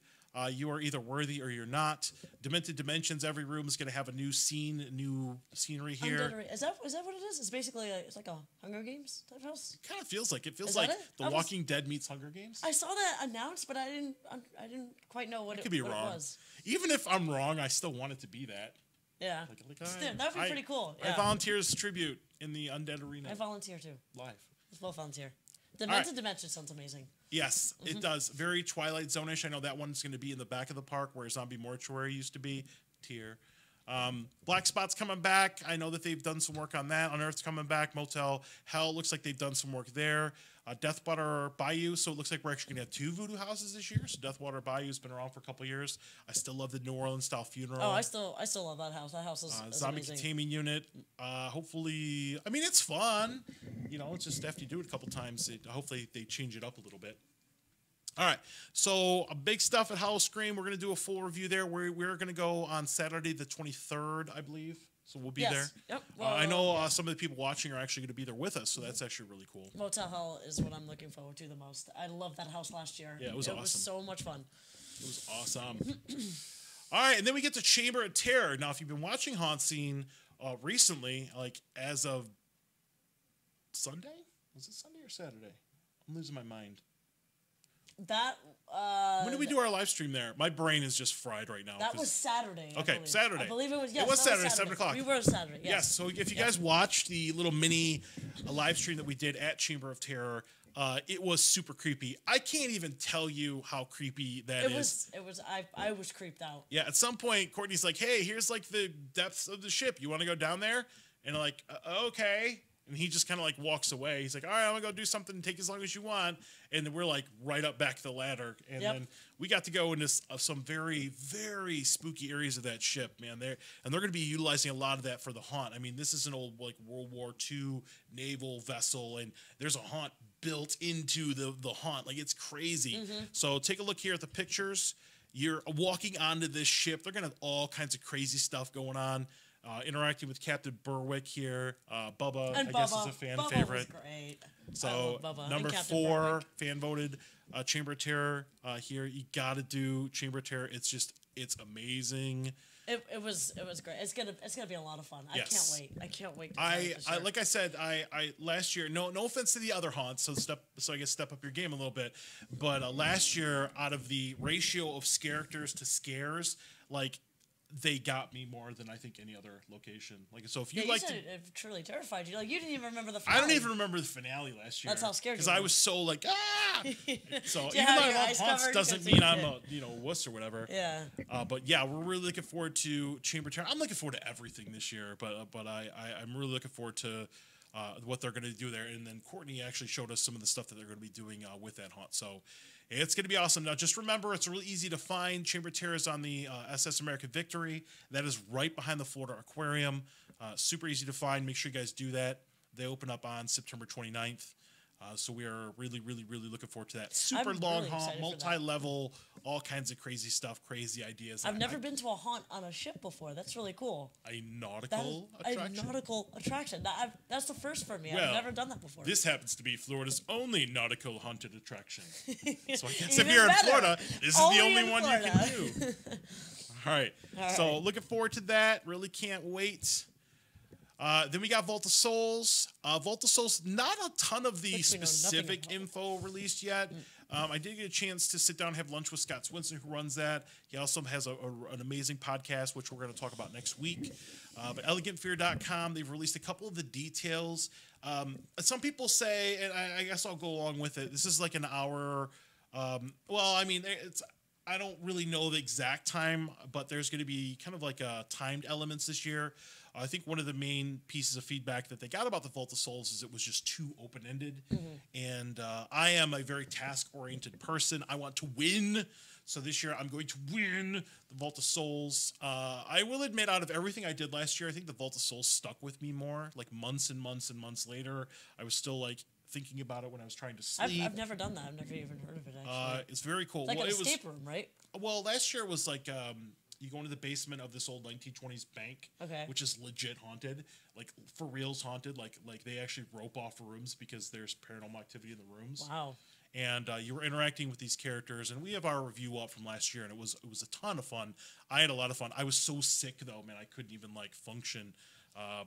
You are either worthy or you're not. Demented Dimensions, every room is going to have a new scene, new scenery here. Is that what it is? It's basically it's like a Hunger Games type house. It kind of feels like it. Feels like The Walking Dead meets Hunger Games. I saw that announced, but I didn't quite know what it was. Even if I'm wrong, I still want it to be that. Yeah. That would be pretty cool. Yeah. I volunteer as tribute in the Undead Arena. I volunteer too. Live. Let's both volunteer. Demented Dimension sounds amazing. Yes, it does. Very Twilight Zone-ish. I know that one's going to be in the back of the park where Zombie Mortuary used to be. Tier. Black Spot's coming back. I know that they've done some work on that. Unearth's coming back. Motel Hell looks like they've done some work there. Deathwater Bayou. So it looks like we're actually going to have 2 voodoo houses this year. So Deathwater Bayou's been around for a couple of years. I still love the New Orleans style funeral. Oh, I still love that house. That house is Zombie amazing. Containment Unit. Hopefully, I mean, it's fun. You know, it's just after you do it a couple times, hopefully they change it up a little bit. All right, so big stuff at Howl-O-Scream. We're going to do a full review there. We're going to go on Saturday the 23rd, I believe. So we'll be there. Yep. Well, I know some of the people watching are actually going to be there with us, so that's actually really cool. Motel Hell is what I'm looking forward to the most. I loved that house last year. Yeah, it was awesome. It was so much fun. It was awesome. All right, and then we get to Chamber of Terror. Now, if you've been watching HauntScene recently, like as of Sunday? Was it Sunday or Saturday? I'm losing my mind. When did we do our live stream there? My brain is just fried right now. That was Saturday. Okay, Saturday. I believe it was. Yes, it was Saturday, 7 o'clock. We were Saturday. Yes. So if you guys watched the little mini live stream that we did at Chamber of Terror, it was super creepy. I can't even tell you how creepy that is. I was creeped out. Yeah. At some point, Courtney's like, "Hey, here's like the depths of the ship. You want to go down there?" And I'm like, "Okay." And he just kind of like walks away. He's like, "All right, I'm gonna go do something. Take as long as you want." And then we're like right up back the ladder. And then we got to go into some very, very spooky areas of that ship, man. They're going to be utilizing a lot of that for the haunt. I mean, this is an old like World War II naval vessel, and there's a haunt built into the haunt. Like, it's crazy. So take a look here at the pictures. You're walking onto this ship. They're gonna have all kinds of crazy stuff going on. Interacting with Captain Berwick here. Bubba, I guess, is a fan favorite. Was great. So number 4, fan voted Chamber of Terror here. You got to do Chamber of Terror. It's amazing. It was great. It's gonna be a lot of fun. Yes. I can't wait. I like I said, I last year. No offense to the other haunts. So I guess step up your game a little bit. But last year, out of the ratio of characters to scares, like, they got me more than I think any other location. Like, so if you like, it truly terrified you. Like, you didn't even remember the finale. I don't even remember the finale last year. That's how scared you were. Because I was so like, ah. So even have though I your love eyes haunts covered, doesn't you mean can I'm see a wuss or whatever. Yeah. But yeah, we're really looking forward to Chamber of Terror. I'm looking forward to everything this year. But I'm really looking forward to what they're going to do there. And then Courtney actually showed us some of the stuff that they're going to be doing with that haunt. So it's going to be awesome. Now, just remember, it's really easy to find. Chamber of Terror is on the SS American Victory. That is right behind the Florida Aquarium. Super easy to find. Make sure you guys do that. They open up on September 29th. So we are really, really, really looking forward to that. Super long really haunt, multi-level, all kinds of crazy stuff, crazy ideas. I've never been to a haunt on a ship before. That's really cool. A nautical attraction? A nautical attraction. That's the first for me. Well, I've never done that before. This happens to be Florida's only nautical haunted attraction. So I guess if you're in Florida, this is the only one you can do. All right. So looking forward to that. Really can't wait. Then we got Vault of Souls. Vault of Souls, not a ton of the specific info released yet. I did get a chance to sit down and have lunch with Scott Swinson, who runs that. He also has an amazing podcast, which we're going to talk about next week. But ElegantFear.com, they've released a couple of the details. Some people say, and I guess I'll go along with it, this is like an hour. Well, I mean, I don't really know the exact time, but there's going to be kind of like timed elements this year. I think one of the main pieces of feedback that they got about the Vault of Souls is it was just too open-ended. And I am a very task-oriented person. I want to win. So this year I'm going to win the Vault of Souls. I will admit, out of everything I did last year, I think the Vault of Souls stuck with me more. Like months and months and months later, I was still like thinking about it when I was trying to sleep. I've never done that. I've never even heard of it, actually. It's very cool. It's like an escape room, right? Well, last year it was like... you go into the basement of this old 1920s bank, which is legit haunted, like for reals haunted. Like they actually rope off rooms because there's paranormal activity in the rooms. Wow. and you were interacting with these characters. And we have our review up from last year, and it was a ton of fun. I had a lot of fun. I was so sick though, man, I couldn't even like function.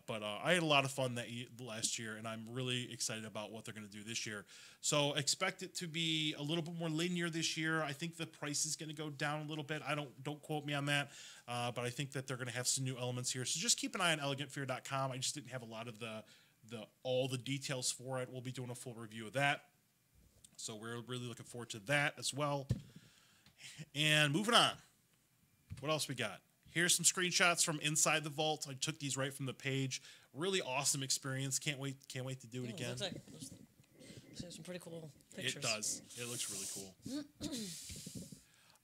But I had a lot of fun last year, and I'm really excited about what they're going to do this year. So expect it to be a little bit more linear this year. I think the price is going to go down a little bit. Don't quote me on that, but I think that they're going to have some new elements here. So just keep an eye on elegantfear.com. I just didn't have a lot of all the details for it. We'll be doing a full review of that. So we're really looking forward to that as well. And moving on, what else we got? Here's some screenshots from inside the vault. I took these right from the page. Really awesome experience. Can't wait to do it again. Looks like some pretty cool pictures. It does. It looks really cool.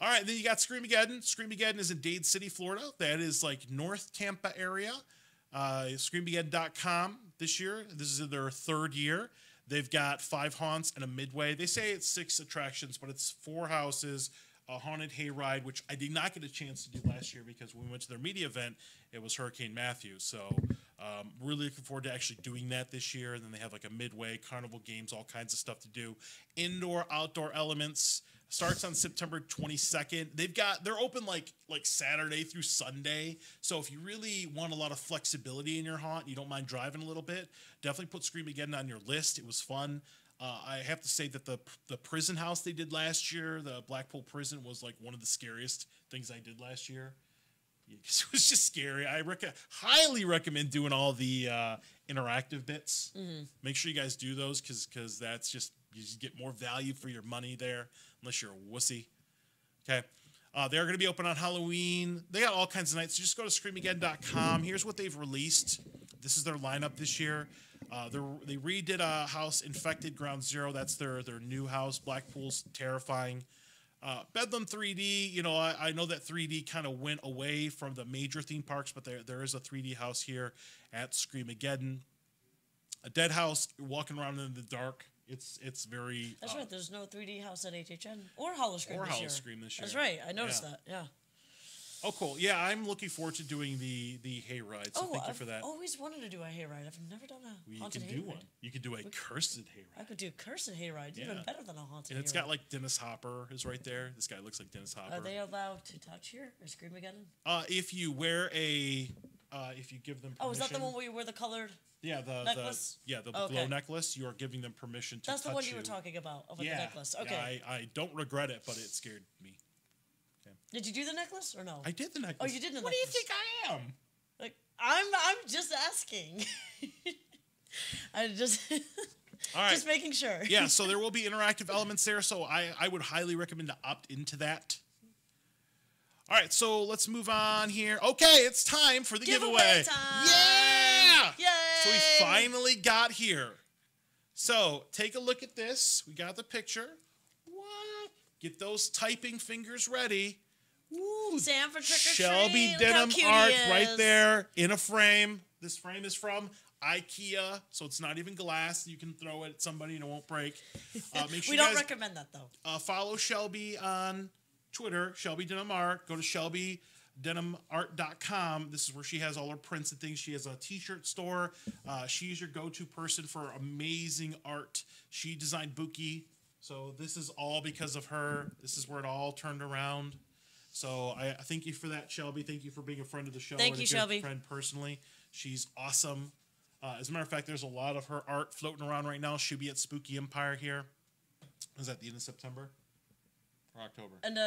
All right, then you got Screamageddon. Screamageddon is in Dade City, Florida. That is like North Tampa area. Screamageddon.com this year. This is their third year. They've got 5 haunts and a midway. They say it's 6 attractions, but it's 4 houses, a haunted hayride, which I did not get a chance to do last year because when we went to their media event, it was Hurricane Matthew. So really looking forward to actually doing that this year. And then they have like a midway, carnival games, all kinds of stuff to do. Indoor, outdoor elements. Starts on September 22nd. They're open like Saturday through Sunday. So if you really want a lot of flexibility in your haunt, you don't mind driving a little bit, definitely put Screamageddon on your list. It was fun. I have to say that the prison house they did last year, the Blackpool prison, was like one of the scariest things I did last year. Yeah, it was just scary. I highly recommend doing all the interactive bits. Make sure you guys do those because that's just, you just get more value for your money there, unless you're a wussy. Okay. They're going to be open on Halloween. They got all kinds of nights. So just go to screamageddon.com. Here's what they've released. This is their lineup this year. They redid a house, Infected Ground Zero. That's their new house. Blackpool's terrifying. Bedlam 3D, you know, I know that 3D kind of went away from the major theme parks, but there is a 3D house here at Screamageddon. A dead house, you're walking around in the dark. It's very... That's right, there's no 3D house at HHN or Howl-O-Scream this year. This year. That's right, I noticed that, yeah. Oh, cool. Yeah, I'm looking forward to doing the hayride, so thank you for that. I've always wanted to do a hayride. I've never done a haunted hayride. You can do one. You could do a cursed hayride. I could do cursed hayride, even better than a haunted hayride. And it's got like Dennis Hopper is right there. This guy looks like Dennis Hopper. Are they allowed to touch here or Screamageddon? If you wear if you give them permission. Oh, is that the one where you wear the colored necklace? The glow necklace. You are giving them permission to touch you. That's the one you were talking about, of the necklace. Okay. Yeah, I don't regret it, but it scared me. Did you do the necklace or no? I did the necklace. Oh, you did the necklace. What do you think I am? Like I'm just asking. I just all right. Just making sure. Yeah, so there will be interactive elements there, so I would highly recommend to opt into that. All right, so let's move on here. Okay, it's time for the giveaway. Time. Yeah! Yay! So we finally got here. So take a look at this. We got the picture. What? Get those typing fingers ready. Woo. Sam for trick or treat. Shelby Denim art right there in a frame. This frame is from IKEA, so it's not even glass. You can throw it at somebody and it won't break. Make sure we don't recommend that though. Follow Shelby on Twitter, Shelby Denim Art. Go to shelbydenimart.com. This is where she has all her prints and things. She has a t-shirt store. She's your go-to person for amazing art. She designed Buki, so this is all because of her. This is where it all turned around. So I thank you for that, Shelby. Thank you for being a friend of the show. Thank you, Shelby. Friend personally. She's awesome. As a matter of fact, there's a lot of her art floating around right now. She'll be at Spooky Empire here. Is that the end of September? Or October? End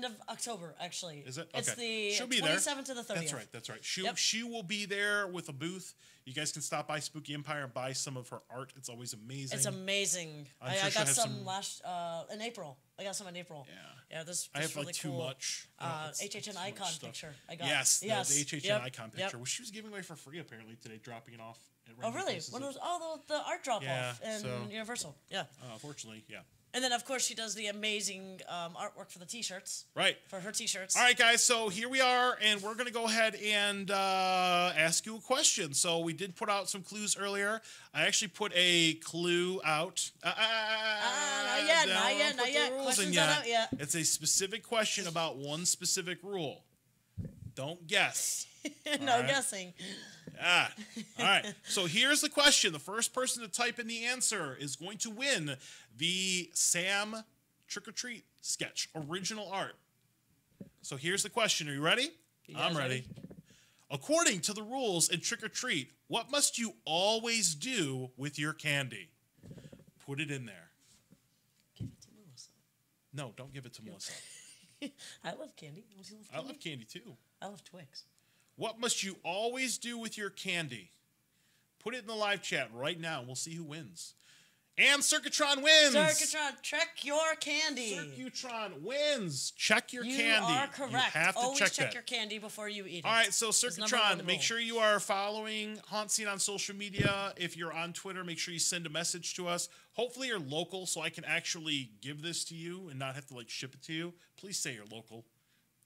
of October, actually. Is it? Okay. It's the She'll be 27th to the 30th. That's right. She will be there with a booth. You guys can stop by Spooky Empire and buy some of her art. It's always amazing. It's amazing. I got some last in April. I got some in April. Yeah. Yeah, this I have really like too cool. much. HHN icon picture. I got. Yes, the HHN icon picture, Yep. which she was giving away for free apparently today, dropping it off. Oh, really? One of those, the art drop off in Universal. Yeah. Unfortunately, yeah. And then, of course, she does the amazing artwork for the T-shirts. Right. For her T-shirts. All right, guys. So here we are, and we're going to go ahead and ask you a question. So we did put out some clues earlier. I actually put a clue out. Not yet. Questions not out yet. It's a specific question about one specific rule. Don't guess. No guessing. Yeah. All right. So here's the question. The first person to type in the answer is going to win the Sam Trick or Treat sketch, original art. So here's the question. Are you ready? I'm ready. According to the rules in Trick or Treat, what must you always do with your candy? Put it in there. Give it to Melissa. No, don't give it to Melissa. I love candy. Don't you love candy? I love candy too. I love Twix. What must you always do with your candy? Put it in the live chat right now. We'll see who wins. And Circuitron wins. Circuitron, check your candy. Circuitron wins. Check your candy. You are correct. You have to always check that. your candy before you eat it. All right, so Circuitron, make sure you are following HauntScene on social media. If you're on Twitter, make sure you send a message to us. Hopefully you're local so I can actually give this to you and not have to like ship it to you. Please say you're local.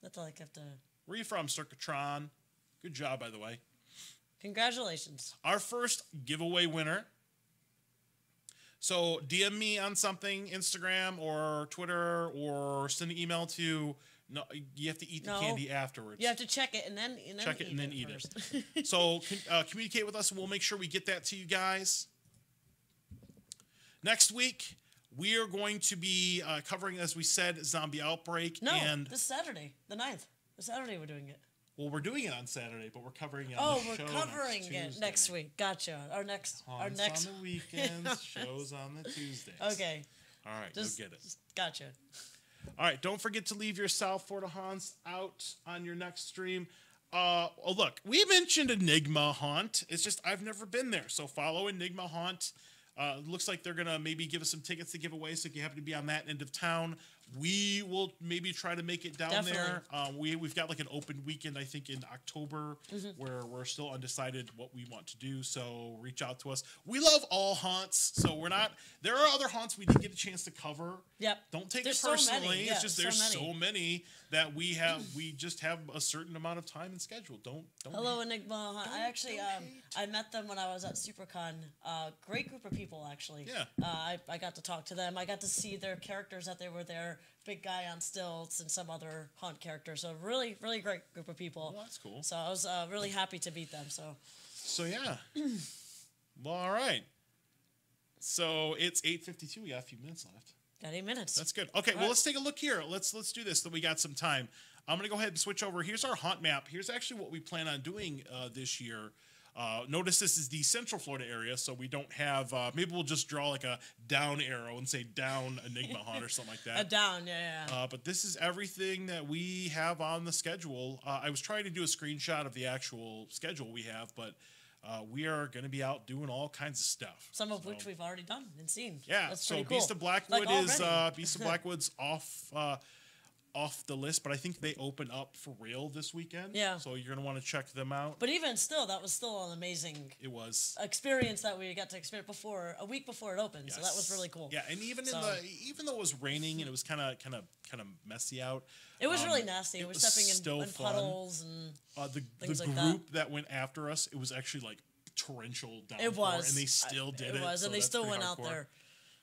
That's all I have to... Where are you from, Circuitron? Good job, by the way. Congratulations. Our first giveaway winner. So DM me on something, Instagram or Twitter, or send an email to. No, you have to eat the candy afterwards. You have to check it and then check it and then eat it. So communicate with us, and we'll make sure we get that to you guys. Next week we are going to be covering, as we said, Zombie Outbreak. No, and this Saturday, the 9th. This Saturday we're doing it. Well, we're doing it on Saturday, but we're covering it on the show. Oh, we're covering it next week. Gotcha. Our next on the weekends, shows on the Tuesdays. Okay. All right, you'll get it. Gotcha. All right, don't forget to leave your South Florida haunts out on your next stream. Oh, look, we mentioned Enigma Haunt. It's just I've never been there, so follow Enigma Haunt. Looks like they're gonna maybe give us some tickets to give away. So if you happen to be on that end of town, we will maybe try to make it down there. We've got like an open weekend, I think, in October, where we're still undecided what we want to do. So reach out to us. We love all haunts, so we're not. There are other haunts we didn't get a chance to cover. Yep. Don't take it personally. It's just there's so many that we have. We just have a certain amount of time and schedule. Don't. Hello, Enigma Haunt. I actually I met them when I was at SuperCon. Great group of people, actually. Yeah. I got to talk to them. I got to see their characters that they were there. Big guy on stilts and some other haunt characters. So really, really great group of people. Well, that's cool. So I was really happy to meet them. So yeah. Well, all right. So it's 8:52. We got a few minutes left. Got 8 minutes. That's good. Okay, well, let's take a look here. Let's do this. That we got some time. I'm gonna go ahead and switch over. Here's our haunt map. Here's actually what we plan on doing this year. Notice this is the Central Florida area, so we don't have. Maybe we'll just draw like a down arrow and say down Enigma Haunt or something like that. A down, yeah. But this is everything that we have on the schedule. I was trying to do a screenshot of the actual schedule we have, but we are going to be out doing all kinds of stuff. Some of which we've already done and seen. Yeah, that's so pretty cool. Beast of Blackwood Beast of Blackwood's off the list, but I think they open up for real this weekend. Yeah. So you're gonna want to check them out. But even still, that was still an amazing. It was experience that we got to experience a week before it opened. Yes. So that was really cool. Yeah, and even though it was raining and it was kind of messy out. It was really nasty. It was stepping in puddles and the like group that went after us. It was actually like torrential downpour. It was, and they still did it. It was, and they still went out there.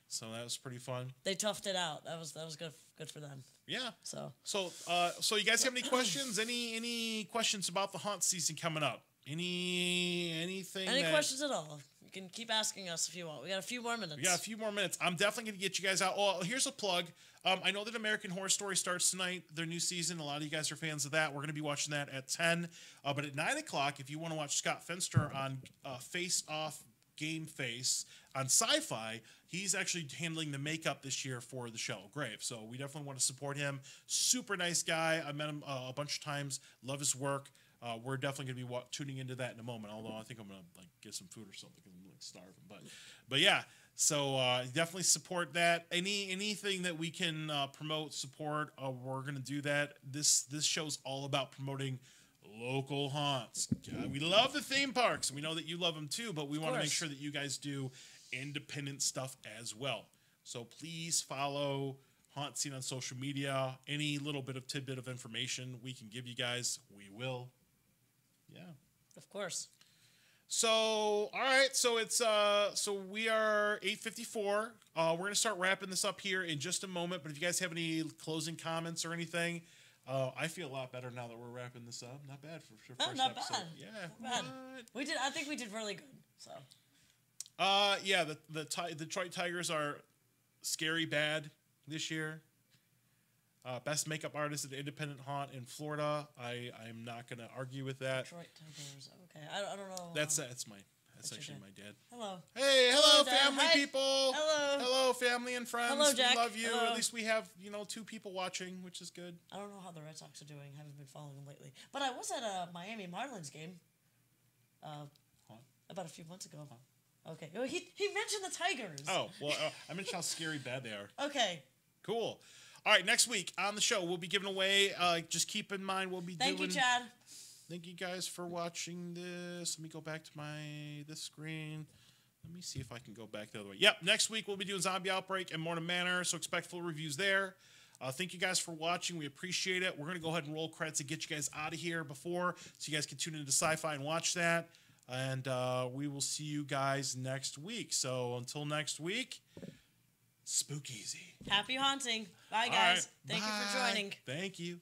So that was pretty fun. They toughed it out. That was good for them. Yeah. So you guys have any questions? Any questions about the haunt season coming up? Anything? Any questions at all? You can keep asking us if you want. We got a few more minutes. I'm definitely gonna get you guys out. Oh, here's a plug. I know that American Horror Story starts tonight, their new season. A lot of you guys are fans of that. We're going to be watching that at 10. But at 9 o'clock, if you want to watch Scott Fenster on Face Off Game Face on Sci-Fi, he's actually handling the makeup this year for the show Grave. So we definitely want to support him. Super nice guy. I met him a bunch of times. Love his work. We're definitely going to be tuning into that in a moment. Although I think I'm going to get some food or something because I'm starving. But yeah. So definitely support that. Anything that we can promote, support, we're gonna do that. This show's all about promoting local haunts. We love the theme parks. We know that you love them too, but we want to make sure that you guys do independent stuff as well. So please follow HauntScene on social media. Any little bit of tidbit of information we can give you guys, we will. Yeah. Of course. So, all right. So it's we are 8:54. We're gonna start wrapping this up here in just a moment. But if you guys have any closing comments or anything, I feel a lot better now that we're wrapping this up. Not bad for first not episode. bad. Yeah, not bad. We did. I think we did really good. So. Yeah. The Detroit Tigers are scary bad this year. Best makeup artist at Independent Haunt in Florida. I'm not gonna argue with that. Detroit Tigers. Okay, I don't know. That's actually my dad. Hello. Hey, hello, Dad. family Hi. people. Hello, family and friends. Hello, Jack. We love you. Hello. At least we have 2 people watching, which is good. I don't know how the Red Sox are doing. I haven't been following them lately. But I was at a Miami Marlins game. About a few months ago. Okay. Well, he mentioned the Tigers. Oh well, I mentioned how scary bad they are. Okay. Cool. All right, next week on the show, we'll be giving away. Just keep in mind, we'll be Thank you, Chad. Thank you guys for watching this. Let me go back to this screen. Let me see if I can go back the other way. Yep, next week we'll be doing Zombie Outbreak and Morning Manor, so expect full reviews there. Thank you guys for watching. We appreciate it. We're going to go ahead and roll credits and get you guys out of here so you guys can tune into Sci-Fi and watch that. And we will see you guys next week. So until next week, spook easy. Happy haunting. Bye, guys. Right, Thank you for joining. Thank you.